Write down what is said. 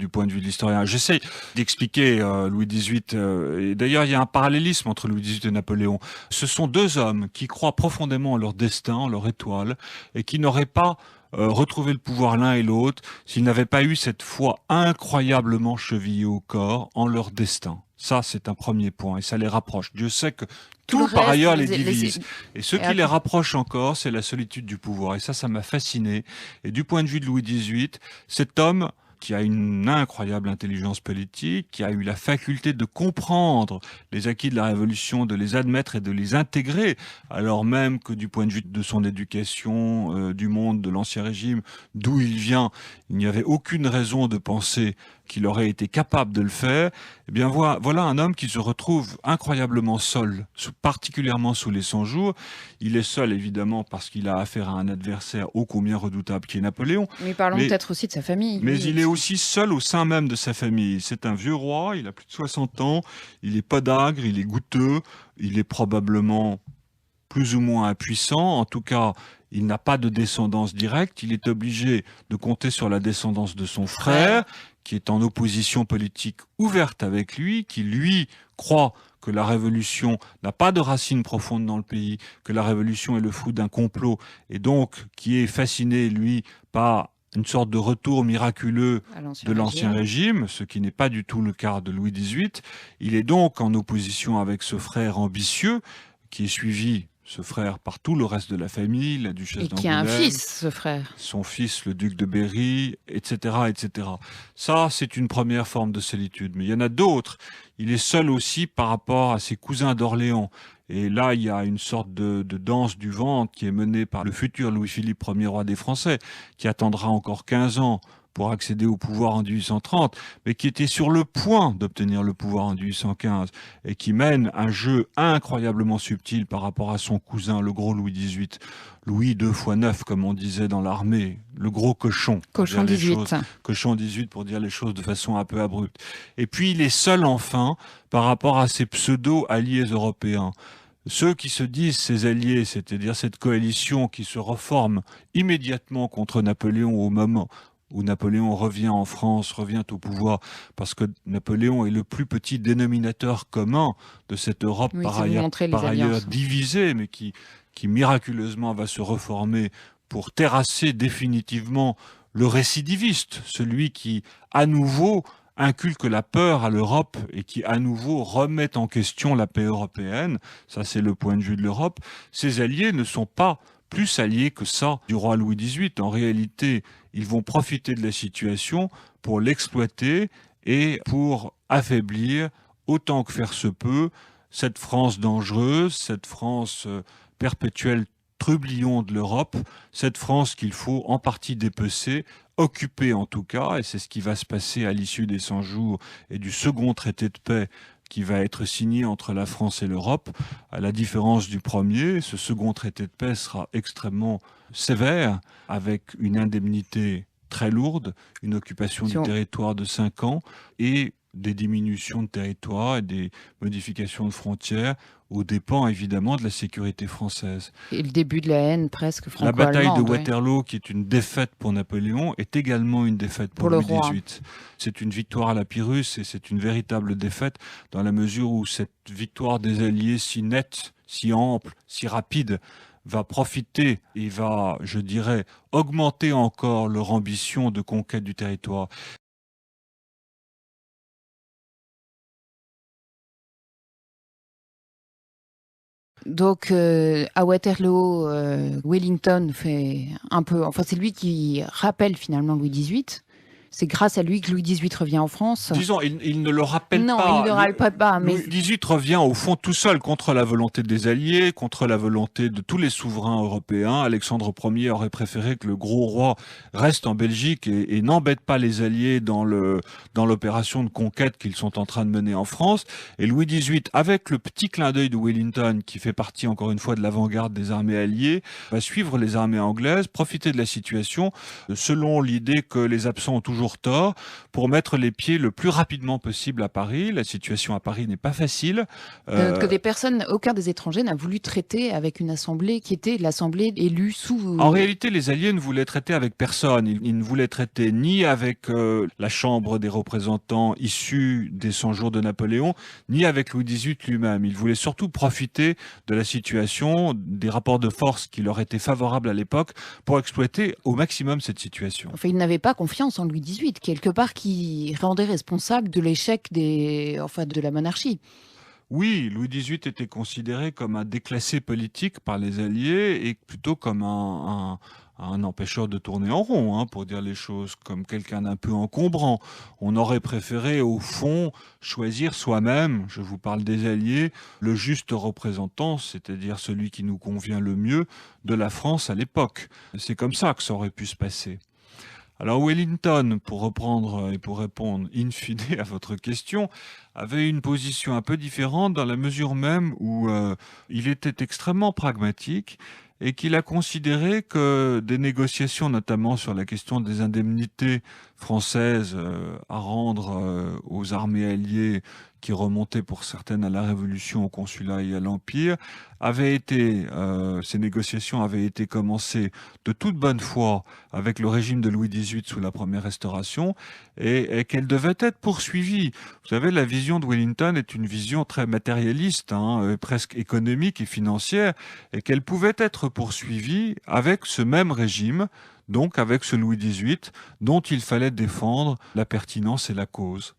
du point de vue de l'historien. J'essaie d'expliquer Louis XVIII, et d'ailleurs il y a un parallélisme entre Louis XVIII et Napoléon. Ce sont deux hommes qui croient profondément en leur destin, en leur étoile, et qui n'auraient pas retrouvé le pouvoir l'un et l'autre s'ils n'avaient pas eu cette foi incroyablement chevillée au corps en leur destin. Ça, c'est un premier point, et ça les rapproche. Dieu sait que tout, par ailleurs, les divise. Et ce qui les rapproche encore, c'est la solitude du pouvoir. Et ça m'a fasciné. Et du point de vue de Louis XVIII, cet homme qui a une incroyable intelligence politique, qui a eu la faculté de comprendre les acquis de la Révolution, de les admettre et de les intégrer, alors même que du point de vue de son éducation, du monde de l'Ancien Régime, d'où il vient, il n'y avait aucune raison de penser qu'il aurait été capable de le faire. Eh bien, voilà un homme qui se retrouve incroyablement seul, particulièrement sous les 100 jours. Il est seul, évidemment, parce qu'il a affaire à un adversaire ô combien redoutable qui est Napoléon. Mais parlons peut-être aussi de sa famille. Mais il est aussi seul au sein même de sa famille. C'est un vieux roi, il a plus de 60 ans, il est podagre, il est goutteux, il est probablement plus ou moins impuissant. En tout cas, il n'a pas de descendance directe. Il est obligé de compter sur la descendance de son frère, qui est en opposition politique ouverte avec lui, qui lui croit que la révolution n'a pas de racines profondes dans le pays, que la révolution est le fruit d'un complot, et donc qui est fasciné, lui, par une sorte de retour miraculeux de l'Ancien Régime, ce qui n'est pas du tout le cas de Louis XVIII. Il est donc en opposition avec ce frère ambitieux, qui est suivi, ce frère, par tout le reste de la famille, la duchesse d'Angoulême. Et qui a un fils, ce frère. Son fils, le duc de Berry, etc., etc. Ça, c'est une première forme de solitude. Mais il y en a d'autres. Il est seul aussi par rapport à ses cousins d'Orléans. Et là, il y a une sorte de danse du ventre qui est menée par le futur Louis-Philippe, premier roi des Français, qui attendra encore 15 ans pour accéder au pouvoir en 1830, mais qui était sur le point d'obtenir le pouvoir en 1815, et qui mène un jeu incroyablement subtil par rapport à son cousin, le gros Louis XVIII. Louis 2 x 9, comme on disait dans l'armée, le gros cochon. Cochon 18. Cochon 18 pour dire les choses de façon un peu abrupte. Et puis il est seul enfin par rapport à ses pseudo-alliés européens. Ceux qui se disent ses alliés, c'est-à-dire cette coalition qui se reforme immédiatement contre Napoléon au moment où Napoléon revient en France, revient au pouvoir, parce que Napoléon est le plus petit dénominateur commun de cette Europe par ailleurs divisée, mais qui miraculeusement va se reformer pour terrasser définitivement le récidiviste, celui qui, à nouveau, inculque la peur à l'Europe et qui, à nouveau, remet en question la paix européenne. Ça, c'est le point de vue de l'Europe. Ses alliés ne sont pas plus alliés que ça du roi Louis XVIII. En réalité, ils vont profiter de la situation pour l'exploiter et pour affaiblir, autant que faire se peut, cette France dangereuse, cette France perpétuel trublion de l'Europe, cette France qu'il faut en partie dépecer, occuper en tout cas, et c'est ce qui va se passer à l'issue des 100 jours et du second traité de paix qui va être signé entre la France et l'Europe. À la différence du premier, ce second traité de paix sera extrêmement sévère, avec une indemnité très lourde, une occupation du territoire de 5 ans et des diminutions de territoire et des modifications de frontières aux dépens évidemment de la sécurité française. Et le début de la haine presque franco-allemande. La bataille de Waterloo, qui est une défaite pour Napoléon, est également une défaite pour Louis XVIII. C'est une victoire à la Pyrrhus et c'est une véritable défaite dans la mesure où cette victoire des Alliés si nette, si ample, si rapide va profiter et va, je dirais, augmenter encore leur ambition de conquête du territoire. Donc à Waterloo, Wellington fait un peu... Enfin, c'est lui qui rappelle finalement Louis XVIII. C'est grâce à lui que Louis XVIII revient en France. Disons, il ne le rappelle pas. Non, il ne le rappelle pas. Mais... Louis XVIII revient au fond tout seul contre la volonté des Alliés, contre la volonté de tous les souverains européens. Alexandre Ier aurait préféré que le gros roi reste en Belgique et n'embête pas les Alliés dans l'opération de conquête qu'ils sont en train de mener en France. Et Louis XVIII, avec le petit clin d'œil de Wellington, qui fait partie encore une fois de l'avant-garde des armées alliées, va suivre les armées anglaises, profiter de la situation, selon l'idée que les absents ont toujours toujours tort, pour mettre les pieds le plus rapidement possible à Paris. La situation à Paris n'est pas facile. D'un autre côté, aucun des étrangers n'a voulu traiter avec une assemblée qui était l'assemblée élue sous... En réalité, les Alliés ne voulaient traiter avec personne. Ils ne voulaient traiter ni avec la Chambre des représentants issue des 100 jours de Napoléon, ni avec Louis XVIII lui-même. Ils voulaient surtout profiter de la situation, des rapports de force qui leur étaient favorables à l'époque, pour exploiter au maximum cette situation. Enfin, ils n'avaient pas confiance en Louis XVIII, quelque part qui rendait responsable de l'échec de la monarchie. Oui, Louis XVIII était considéré comme un déclassé politique par les Alliés et plutôt comme un empêcheur de tourner en rond, hein, pour dire les choses, comme quelqu'un d'un peu encombrant. On aurait préféré, au fond, choisir soi-même, je vous parle des Alliés, le juste représentant, c'est-à-dire celui qui nous convient le mieux de la France à l'époque. C'est comme ça que ça aurait pu se passer. Alors Wellington, pour reprendre et pour répondre in fine à votre question, avait une position un peu différente dans la mesure même où il était extrêmement pragmatique et qu'il a considéré que des négociations, notamment sur la question des indemnités françaises à rendre aux armées alliées qui remontaient pour certaines à la Révolution, au consulat et à l'Empire, ces négociations avaient été commencées de toute bonne foi avec le régime de Louis XVIII sous la première Restauration et qu'elles devaient être poursuivies. Vous savez, la vision de Wellington est une vision très matérialiste, hein, presque économique et financière, et qu'elle pouvait être poursuivie avec ce même régime, donc avec ce Louis XVIII, dont il fallait défendre la pertinence et la cause.